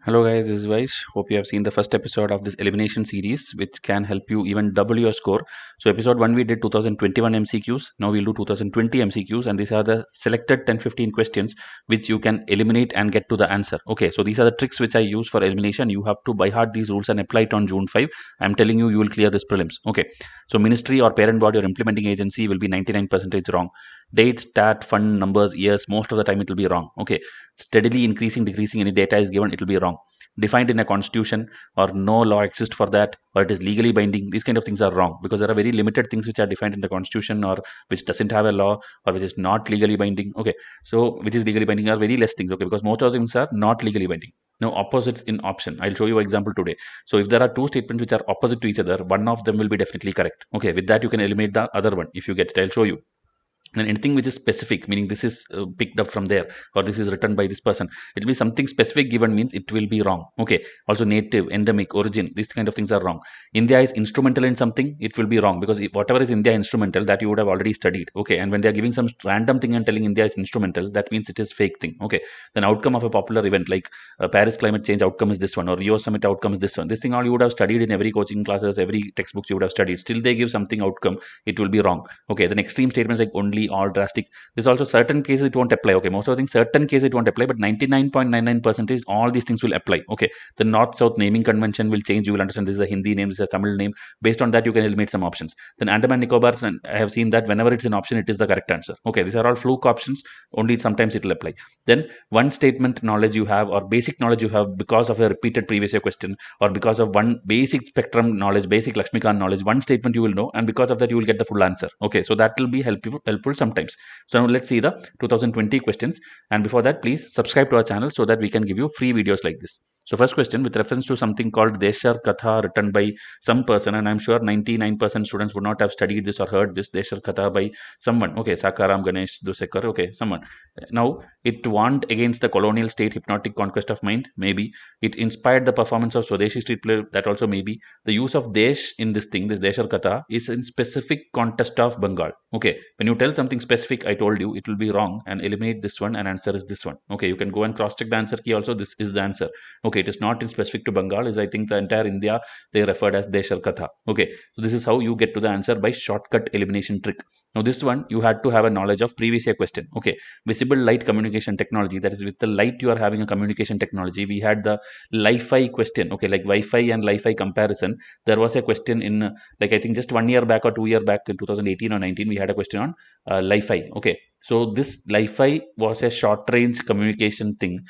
Hello guys, this is Vysh. Hope you have seen the first episode of this elimination series, which can help you even double your score. So episode 1 we did 2021 MCQs. Now we'll do 2020 MCQs, and these are the selected 10-15 questions which you can eliminate and get to the answer. Okay, so these are the tricks which I use for elimination. You have to by heart these rules and apply it on June 5. I'm telling you, you will clear this prelims. Okay, so ministry or parent body or implementing agency will be 99% wrong. Date, stat, fund, numbers, years, most of the time it will be wrong. Okay, steadily increasing, decreasing, any data is given, it will be wrong. Defined in a constitution, or no law exists for that, or it is legally binding, these kind of things are wrong, because there are very limited things which are defined in the constitution, or which doesn't have a law, or which is not legally binding. Okay, so which is legally binding are very less things. Okay, because most of the things are not legally binding. Now opposites in option, I'll show you an example today. So if there are two statements which are opposite to each other, one of them will be definitely correct. Okay, with that you can eliminate the other one if you get it. I'll show you. And anything which is specific, meaning this is picked up from there, or this is written by this person, it will be something specific given, means it will be wrong. Okay, also native, endemic, origin, these kind of things are wrong. India is instrumental in something, it will be wrong, because whatever is India instrumental, that you would have already studied. Okay, and when they are giving some random thing and telling India is instrumental, that means it is fake thing. Okay, then outcome of a popular event like Paris climate change outcome is this one, or Rio summit outcome is this one. This thing all you would have studied in every coaching classes, every textbooks you would have studied. Still they give something outcome, it will be wrong. Okay, then extreme statements like only, all, drastic, this also certain cases it won't apply. Okay, most of the things certain cases it won't apply, but 99.99% all these things will apply. Okay, the north south naming convention will change. You will understand this is a Hindi name, this is a Tamil name. Based on that you can eliminate some options. Then Andaman Nicobar, and I have seen that whenever it's an option it is the correct answer. Okay, these are all fluke options, only sometimes it will apply. Then one statement knowledge you have, or basic knowledge you have because of a repeated previous year question, or because of one basic spectrum knowledge, basic Lakshmikant knowledge, one statement you will know, and because of that you will get the full answer. Okay, so that will be helpful sometimes. So now let's see the 2020 questions, and before that please subscribe to our channel so that we can give you free videos like this. So first question, with reference to something called Deshar Katha written by some person, and I'm sure 99% students would not have studied this or heard this Deshar Katha by someone. Okay, Sakaram Ganesh Dusekar, okay, someone. Now, it warned against the colonial state hypnotic conquest of mind, maybe. It inspired the performance of Swadeshi street play, that also maybe. The use of Desh in this thing, this Deshar Katha, is in specific context of Bengal. Okay, when you tell something specific, I told you, it will be wrong, and eliminate this one, and answer is this one. Okay, you can go and cross check the answer key also, this is the answer. Okay, it is not in specific to Bengal, is I think the entire India they referred as Deshar Katha. Okay, so this is how you get to the answer by shortcut elimination trick. Now this one you had to have a knowledge of previous year question. Okay, visible light communication technology, that is with the light you are having a communication technology. We had the Li-Fi question. Okay, like Wi-Fi and Li-Fi comparison. There was a question in like I think just 1 year back or 2 year back in 2018 or 19, we had a question on Li-Fi. Okay, so this Li-Fi was a short range communication thing,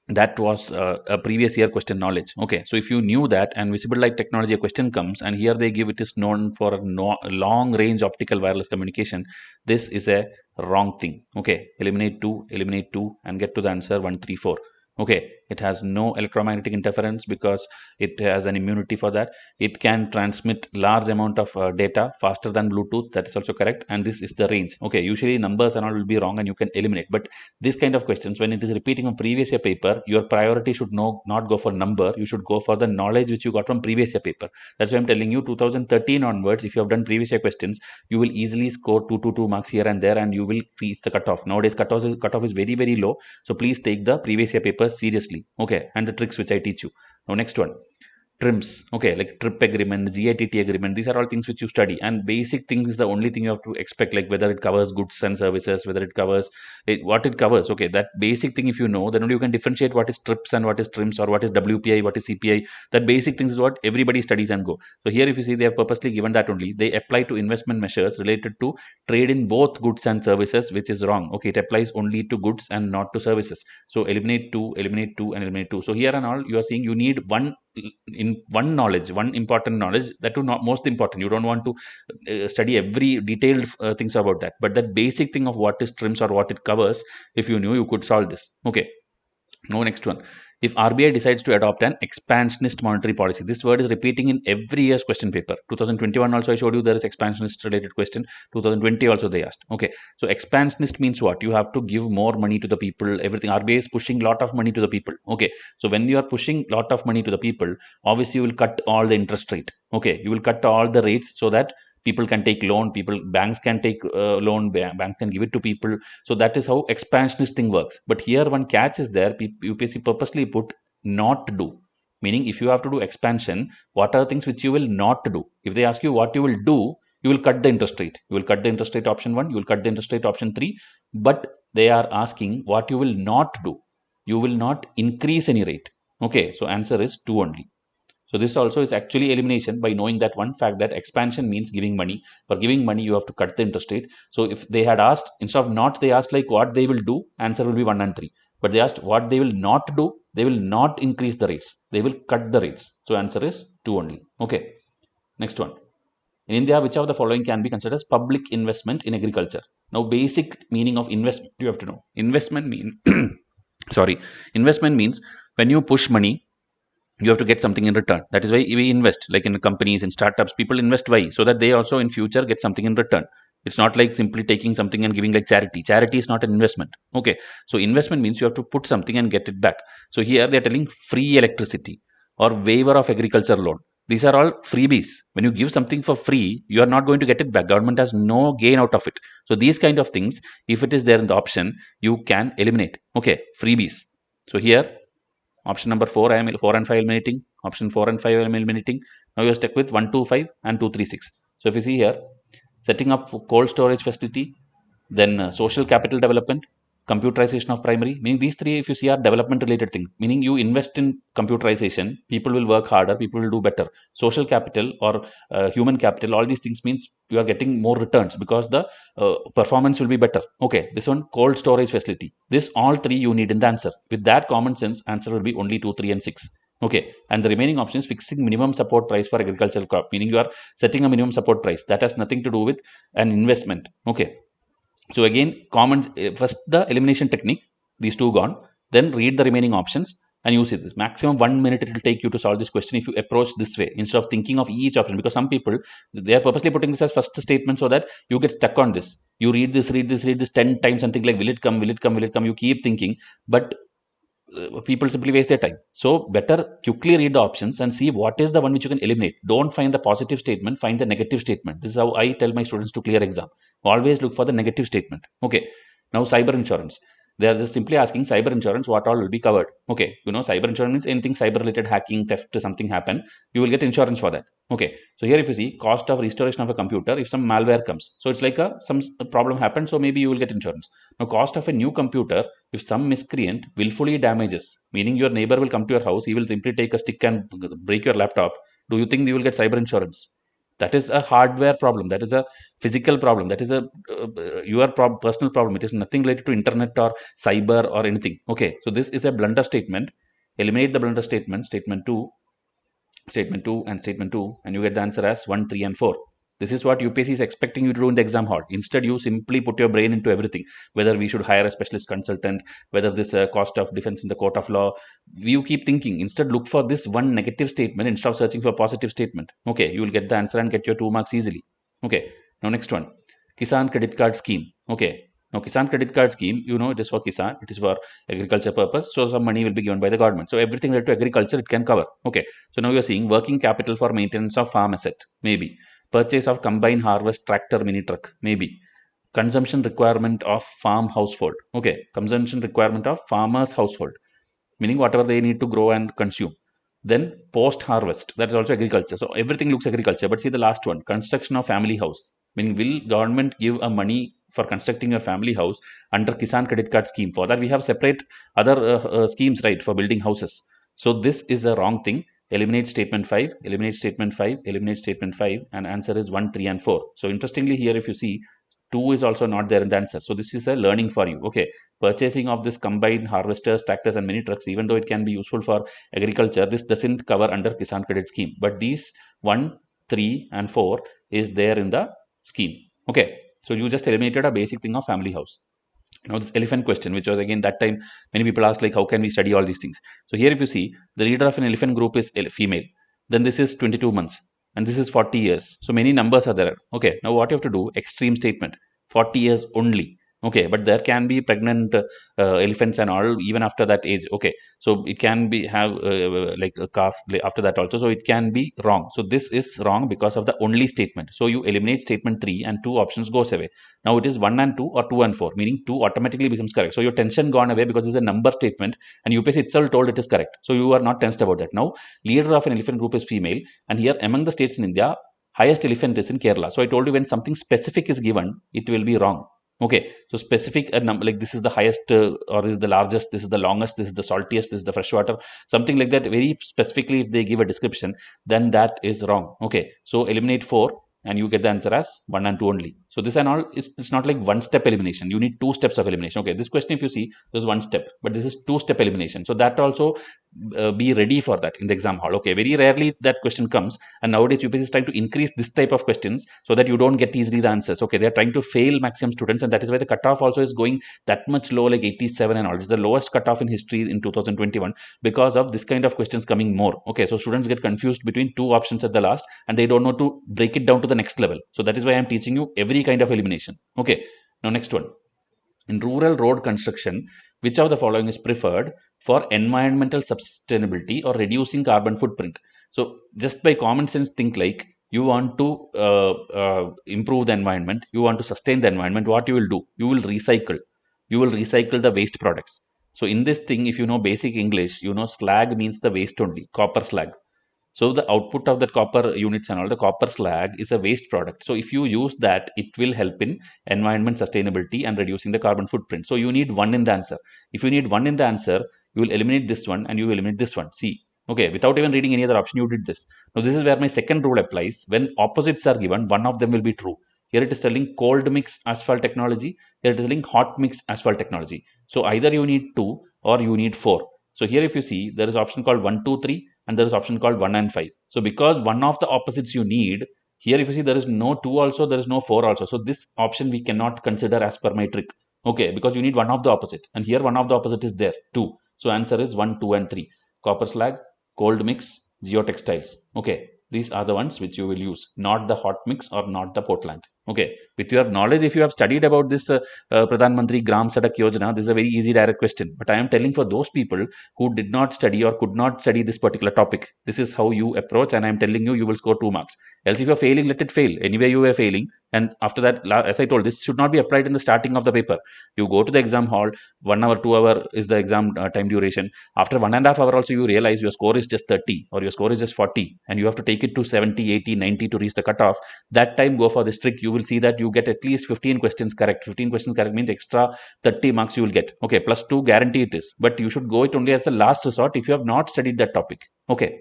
that was a previous year question knowledge. Okay, so if you knew that, and visible light technology a question comes, and here they give it is known for long range optical wireless communication, this is a wrong thing. Okay, eliminate 2, and get to the answer 134. Okay, it has no electromagnetic interference because it has an immunity for that. It can transmit large amount of data faster than Bluetooth, that is also correct, and this is the range. Okay, usually numbers and all will be wrong and you can eliminate, but this kind of questions, when it is repeating a previous year paper, your priority should not go for number, you should go for the knowledge which you got from previous year paper. That's why I'm telling you 2013 onwards, if you have done previous year questions, you will easily score 2 marks here and there, and you will reach the cutoff. Nowadays cutoff is very very low, so please take the previous year paper seriously. Okay, and the tricks which I teach you. Now next one, trims. Okay, like trip agreement, GITT agreement, these are all things which you study, and basic things is the only thing you have to expect, like whether it covers goods and services, whether it covers what it covers. Okay, that basic thing if you know, then only you can differentiate what is trips and what is trims, or what is WPI, what is CPI. That basic things is what everybody studies and go. So here if you see, they have purposely given that only. They apply to investment measures related to trade in both goods and services, which is wrong. Okay, it applies only to goods and not to services. So eliminate 2, eliminate 2, and eliminate 2. So here and all you are seeing, you need one knowledge, one important knowledge, that too not most important. You don't want to study every detailed things about that, but that basic thing of what is trims or what it covers, if you knew, you could solve this. Okay, now next one, if RBI decides to adopt an expansionist monetary policy, this word is repeating in every year's question paper. 2021 also I showed you there is expansionist related question. 2020 also they asked. Okay, so expansionist means what? You have to give more money to the people, everything. RBI is pushing lot of money to the people. Okay, so when you are pushing lot of money to the people, obviously you will cut all the interest rate. Okay, you will cut all the rates so that people can take loan, banks can take loan, banks can give it to people. So that is how expansionist thing works. But here one catch is there, UPSC purposely put not do. Meaning, if you have to do expansion, what are the things which you will not do? If they ask you what you will do, you will cut the interest rate. You will cut the interest rate option 1, you will cut the interest rate option 3, but they are asking what you will not do. You will not increase any rate. Okay, so answer is 2 only. So this also is actually elimination by knowing that one fact that expansion means giving money. For giving money, you have to cut the interest rate. So if they had asked, instead of not, they asked like what they will do, answer will be 1 and 3. But they asked what they will not do, they will not increase the rates. They will cut the rates. So answer is 2 only. Okay. Next one. In India, which of the following can be considered as public investment in agriculture? Now, basic meaning of investment you have to know. Investment investment means when you push money, you have to get something in return. That is why we invest, like in companies and startups. People invest why? So that they also in future get something in return. It's not like simply taking something and giving like charity. Charity is not an investment. Okay. So investment means you have to put something and get it back. So here they are telling free electricity or waiver of agriculture loan. These are all freebies. When you give something for free, you are not going to get it back. Government has no gain out of it. So these kind of things, if it is there in the option, you can eliminate. Okay. Freebies. So here option number 4, I am 4 and 5 eliminating. Option 4 and 5 I am eliminating. Now you are stuck with 1, 2, 5 and 2, 3, 6. So if you see here, setting up cold storage facility, then social capital development, computerization of primary, meaning these 3 if you see are development related things, meaning you invest in computerization, people will work harder, people will do better. Social capital or human capital, all these things means you are getting more returns because the performance will be better. Okay, this one, cold storage facility, this all 3 you need in the answer. With that common sense, answer will be only 2, 3 and 6. Okay, and the remaining option is fixing minimum support price for agricultural crop, meaning you are setting a minimum support price. That has nothing to do with an investment. Okay, so again, first the elimination technique, these 2 gone, then read the remaining options and use it. Maximum 1 minute it will take you to solve this question if you approach this way instead of thinking of each option, because some people, they are purposely putting this as first statement so that you get stuck on this. You read this 10 times, something like will it come, will it come, will it come, you keep thinking, but people simply waste their time. So better quickly read the options and see what is the one which you can eliminate. Don't find the positive statement, find the negative statement. This is how I tell my students to clear exam. Always look for the negative statement. Okay. Now cyber insurance. They are just simply asking cyber insurance, what all will be covered. Okay. You know, cyber insurance means anything cyber related, hacking, theft, something happen, you will get insurance for that. Okay. So here if you see cost of restoration of a computer, if some malware comes, so it's like some problem happened, so maybe you will get insurance. Now cost of a new computer, if some miscreant willfully damages, meaning your neighbor will come to your house, he will simply take a stick and break your laptop, do you think you will get cyber insurance? That is a hardware problem. That is a physical problem. That is a your personal problem. It is nothing related to internet or cyber or anything. Okay, so this is a blunder statement. Eliminate the blunder statement, statement 2, and statement 2, and you get the answer as 1, 3 and 4. This is what UPSC is expecting you to do in the exam hall. Instead, you simply put your brain into everything. Whether we should hire a specialist consultant, whether this cost of defense in the court of law, you keep thinking. Instead, look for this one negative statement instead of searching for a positive statement. Okay, you will get the answer and get your 2 marks easily. Okay, now next one, Kisan credit card scheme. Okay, now Kisan credit card scheme, you know it is for Kisan, it is for agriculture purpose. So some money will be given by the government. So everything related to agriculture it can cover. Okay, so now you are seeing working capital for maintenance of farm asset, maybe. Purchase of combine harvest tractor mini truck, maybe. Consumption requirement of farm household. Okay, consumption requirement of farmer's household, meaning whatever they need to grow and consume. Then post harvest, that is also agriculture. So everything looks agriculture. But see the last one, construction of family house, meaning will government give a money for constructing your family house under Kisan credit card scheme? For that we have separate other schemes, right, for building houses. So this is a wrong thing. Eliminate statement 5, eliminate statement 5, eliminate statement 5, and answer is 1, 3 and 4. So interestingly here if you see, 2 is also not there in the answer. So this is a learning for you. Okay, purchasing of this combined harvesters, tractors and mini trucks, even though it can be useful for agriculture, this doesn't cover under Kisan credit scheme. But these 1, 3 and 4 is there in the scheme. Okay, so you just eliminated a basic thing of family house. Now this elephant question, which was again that time many people asked like how can we study all these things. So here if you see, the leader of an elephant group is female, then this is 22 months and this is 40 years. So many numbers are there. Okay, now what you have to do, extreme statement, 40 years only. Okay, but there can be pregnant elephants and all even after that age. Okay, so it can be have like a calf after that also, so it can be wrong. So this is wrong because of the only statement. So you eliminate statement 3 and 2 options goes away. Now it is 1 and 2 or 2 and 4, meaning 2 automatically becomes correct. So your tension gone away because it's a number statement and UPSC itself told it is correct, so you are not tensed about that. Now leader of an elephant group is female, and here among the states in India, highest elephant is in Kerala. So I told you when something specific is given, it will be wrong. Okay, so specific a number like this is the highest or is the largest, this is the longest, this is the saltiest, this is the freshwater, something like that. Very specifically, if they give a description, then that is wrong. Okay, so eliminate 4 and you get the answer as 1 and 2 only. So this and all is, it's not like one step elimination. You need 2 steps of elimination. Okay, this question if you see, there's 1 step, but this is 2-step elimination. So that also be ready for that in the exam hall. Okay, very rarely that question comes, and nowadays UPSC is trying to increase this type of questions so that you don't get easily the answers. Okay, they're trying to fail maximum students, and that is why the cutoff also is going that much low, like 87 and all. This is the lowest cutoff in history in 2021 because of this kind of questions coming more. Okay, so students get confused between 2 options at the last and they don't know to break it down to the next level. So that is why I'm teaching you every kind of elimination. Okay, now next one. In rural road construction, which of the following is preferred for environmental sustainability or reducing carbon footprint? So just by common sense, think like you want to improve the environment, you want to sustain the environment. What you will do? You will recycle. You will recycle the waste products. So in this thing, if you know basic English, you know slag means the waste only, copper slag. So the output of the copper units and all, the copper slag is a waste product. So if you use that, it will help in environment sustainability and reducing the carbon footprint. So you need 1 in the answer. If you need 1 in the answer, you will eliminate this one and you will eliminate this one. See, okay, without even reading any other option, you did this. Now this is where my second rule applies. When opposites are given, one of them will be true. Here it is telling cold mix asphalt technology. Here it is telling hot mix asphalt technology. So either you need 2 or you need 4. So here if you see, there is option called 1, 2, 3 and there is option called 1 and 5. So because one of the opposites you need, here if you see there is no 2 also, there is no 4 also. So this option we cannot consider as per my trick. Okay, because you need one of the opposite, and here one of the opposite is there, 2. So answer is 1, 2 and 3. Copper slag, cold mix, geotextiles. Okay, these are the ones which you will use, not the hot mix or not the Portland. Okay, with your knowledge, if you have studied about this Pradhan Mantri Gram Sadak Yojana, this is a very easy direct question. But I am telling for those people who did not study or could not study this particular topic, this is how you approach, and I am telling you, you will score 2 marks. Else if you are failing, let it fail. Anyway, you were failing. And after that, as I told, this should not be applied in the starting of the paper. You go to the exam hall, 1 hour, 2 hour is the exam time duration. After 1.5 hours also, you realize your score is just 30 or your score is just 40 and you have to take it to 70, 80, 90 to reach the cutoff. That time, go for this trick. You will see that you get at least 15 questions correct. 15 questions correct means extra 30 marks you will get. Okay, plus 2 guarantee it is. But you should go it only as the last resort if you have not studied that topic. Okay.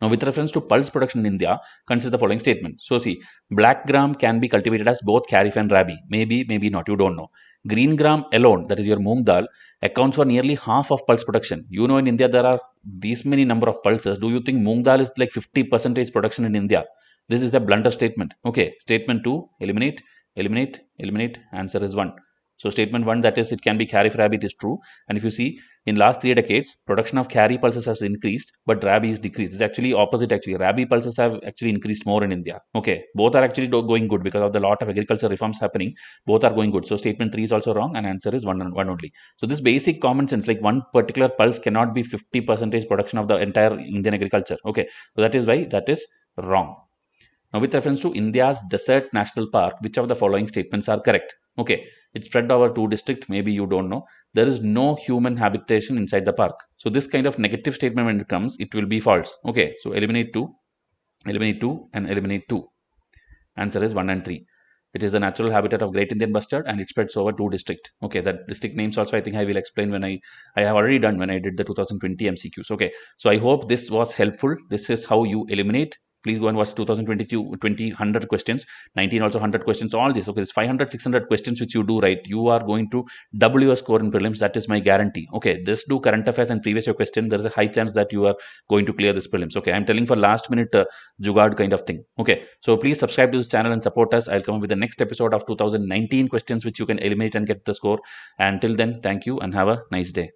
Now, with reference to pulse production in India, consider the following statement. So, see, black gram can be cultivated as both kharif and rabi. Maybe, maybe not. You don't know. Green gram alone, that is your moong dal, accounts for nearly half of pulse production. You know, in India there are these many number of pulses. Do you think moong dal is like 50% production in India? This is a blunder statement. Okay, statement 2, eliminate, eliminate, eliminate. Answer is 1. So statement 1, that is it can be kharif rabi, it is true. And if you see, in last 3 decades, production of kharif pulses has increased, but rabi is decreased. It's actually opposite actually. Rabi pulses have actually increased more in India. Okay, both are actually going good because of the lot of agriculture reforms happening. Both are going good. So statement 3 is also wrong and answer is 1 only. So this basic common sense, like one particular pulse cannot be 50% production of the entire Indian agriculture. Okay, so that is why that is wrong. Now, with reference to India's desert national park, which of the following statements are correct? Okay, it's spread over 2 districts. Maybe you don't know. There is no human habitation inside the park. So this kind of negative statement when it comes, it will be false. Okay, so eliminate 2 and eliminate 2. Answer is 1 and 3. It is the natural habitat of Great Indian Bustard and it spreads over 2 districts. Okay, that district names also I think I will explain when I have already done when I did the 2020 MCQs. Okay, so I hope this was helpful. This is how you eliminate. Please go and watch 2022 100 questions, 19 also 100 questions, all this. Okay, it's 500 600 questions which you do right, you are going to double your score in prelims. That is my guarantee. Okay, this do current affairs and previous year question, there is a high chance that you are going to clear this prelims. Okay, I'm telling for last minute jugaad kind of thing. Okay, so please subscribe to this channel and support us. I'll come up with the next episode of 2019 questions which you can eliminate and get the score. And till then, thank you and have a nice day.